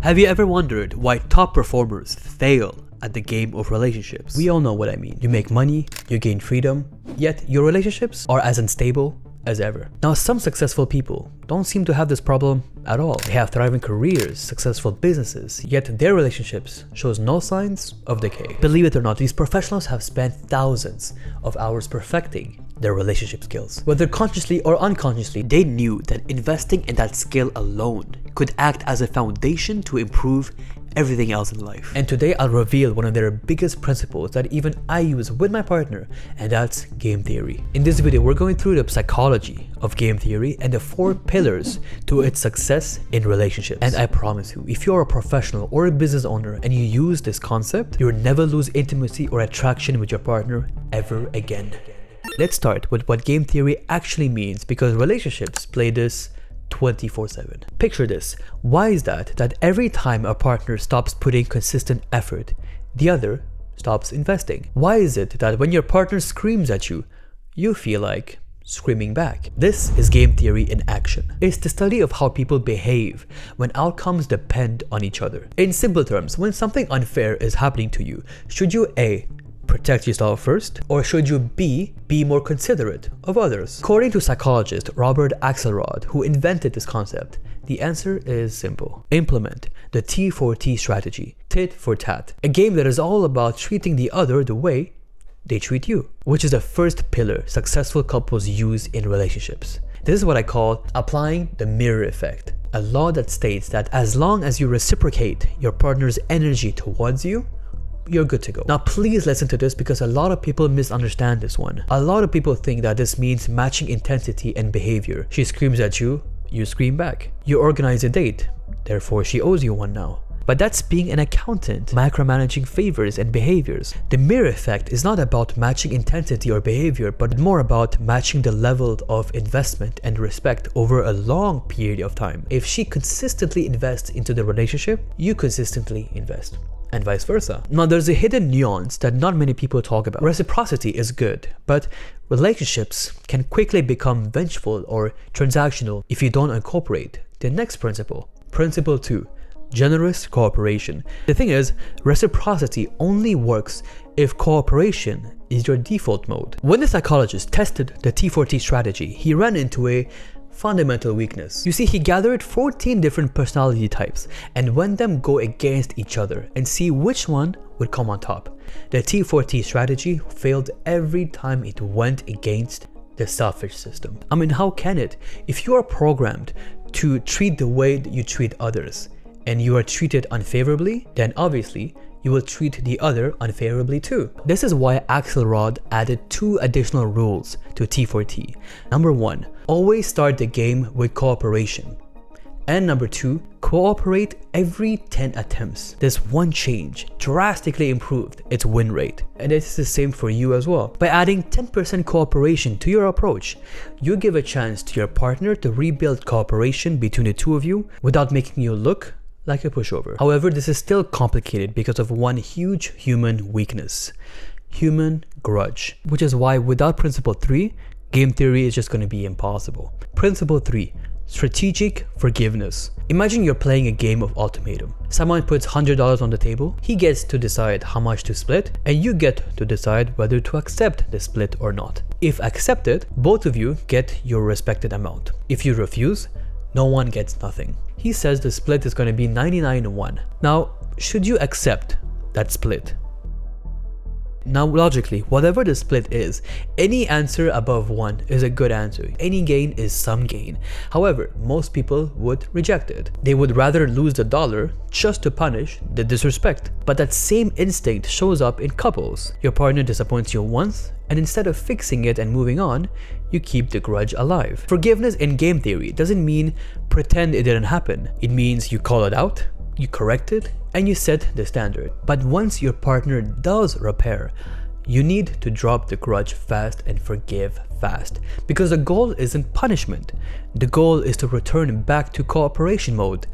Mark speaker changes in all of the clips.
Speaker 1: Have you ever wondered why top performers fail at the game of relationships? We all know what I mean. You make money, you gain freedom, yet your relationships are as unstable as ever. Now, some successful people don't seem to have this problem at all. They have thriving careers, successful businesses, yet their relationships shows no signs of decay. Believe it or not, these professionals have spent thousands of hours perfecting their relationship skills. Whether consciously or unconsciously, they knew that investing in that skill alone could act as a foundation to improve everything else in life. And today I'll reveal one of their biggest principles that even I use with my partner, and that's game theory. In this video, we're going through the psychology of game theory and the 4 pillars to its success in relationships. And I promise you, if you're a professional or a business owner and you use this concept, you'll never lose intimacy or attraction with your partner ever again. Let's start with what game theory actually means, because relationships play this 24/7. Picture this. Why is that every time a partner stops putting consistent effort, the other stops investing? Why is it that when your partner screams at you, you feel like screaming back? This is game theory in action. It's the study of how people behave when outcomes depend on each other. In simple terms, when something unfair is happening to you, should you A, protect yourself first, or should you B, be more considerate of others? According to psychologist Robert Axelrod, who invented this concept, the answer is simple. Implement the T4T strategy, tit for tat, a game that is all about treating the other the way they treat you, which is the first pillar successful couples use in relationships. This is what I call applying the mirror effect, a law that states that as long as you reciprocate your partner's energy towards you, you're good to go. Now, please listen to this, because a lot of people misunderstand this one. A lot of people think that this means matching intensity and behavior. She screams at you, you scream back. You organize a date, therefore she owes you one now. But that's being an accountant, micromanaging favors and behaviors. The mirror effect is not about matching intensity or behavior, but more about matching the level of investment and respect over a long period of time. If she consistently invests into the relationship, you consistently invest, and vice versa. Now, there's a hidden nuance that not many people talk about. Reciprocity is good, but relationships can quickly become vengeful or transactional if you don't incorporate the next principle. Principle 2. Generous cooperation. The thing is, reciprocity only works if cooperation is your default mode. When the psychologist tested the T4T strategy, he ran into a fundamental weakness. You see, he gathered 14 different personality types and when them go against each other and see which one would come on top. The T4T strategy failed every time it went against the selfish system. I mean, how can it? If you are programmed to treat the way that you treat others and you are treated unfavorably, then obviously you will treat the other unfavorably too. This is why Axelrod added 2 additional rules to T4T. Number 1, always start the game with cooperation. And number 2, cooperate every 10 attempts. This one change drastically improved its win rate. And it's the same for you as well. By adding 10% cooperation to your approach, you give a chance to your partner to rebuild cooperation between the two of you without making you look like a pushover. However, this is still complicated because of one huge human weakness: human grudge, which is why without principle 3, game theory is just going to be impossible. Principle 3, strategic forgiveness. Imagine you're playing a game of ultimatum. Someone puts $100 on the table, he gets to decide how much to split, and you get to decide whether to accept the split or not. If accepted, both of you get your respected amount. If you refuse, no one gets nothing. He says the split is going to be 99-1. Now, should you accept that split? Now, logically, whatever the split is, any answer above 1 is a good answer. Any gain is some gain. However, most people would reject it. They would rather lose the dollar just to punish the disrespect. But that same instinct shows up in couples. Your partner disappoints you once, and instead of fixing it and moving on, you keep the grudge alive. Forgiveness in game theory doesn't mean pretend it didn't happen. It means you call it out, you correct it, and you set the standard. But once your partner does repair, you need to drop the grudge fast and forgive fast. Because the goal isn't punishment. The goal is to return back to cooperation mode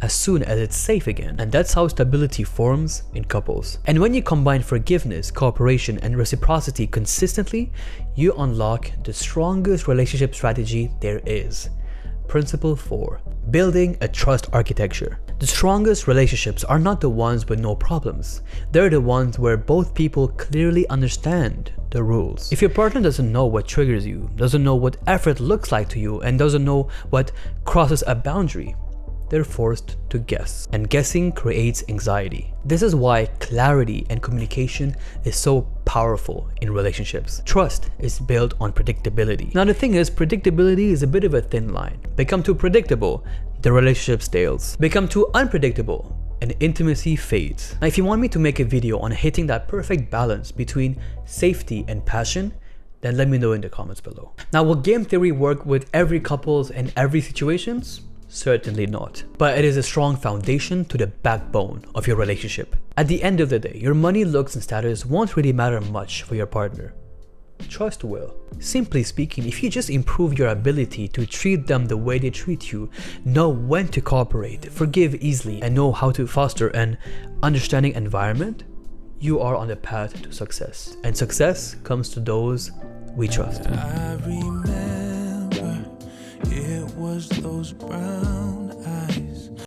Speaker 1: as soon as it's safe again. And that's how stability forms in couples. And when you combine forgiveness, cooperation, and reciprocity consistently, you unlock the strongest relationship strategy there is. Principle 4. Building a trust architecture. The strongest relationships are not the ones with no problems. They're the ones where both people clearly understand the rules. If your partner doesn't know what triggers you, doesn't know what effort looks like to you, and doesn't know what crosses a boundary, they're forced to guess. And guessing creates anxiety. This is why clarity and communication is so powerful in relationships. Trust is built on predictability. Now the thing is, predictability is a bit of a thin line. Become too predictable, the relationship stales. Become too unpredictable, and intimacy fades. Now if you want me to make a video on hitting that perfect balance between safety and passion, then let me know in the comments below. Now will game theory work with every couples and every situations? Certainly not. But it is a strong foundation to the backbone of your relationship. At the end of the day, your money, looks, and status won't really matter much for your partner. Trust will. Simply speaking, if you just improve your ability to treat them the way they treat you, know when to cooperate, forgive easily, and know how to foster an understanding environment, you are on the path to success. And success comes to those we trust.
Speaker 2: I remember it was those brown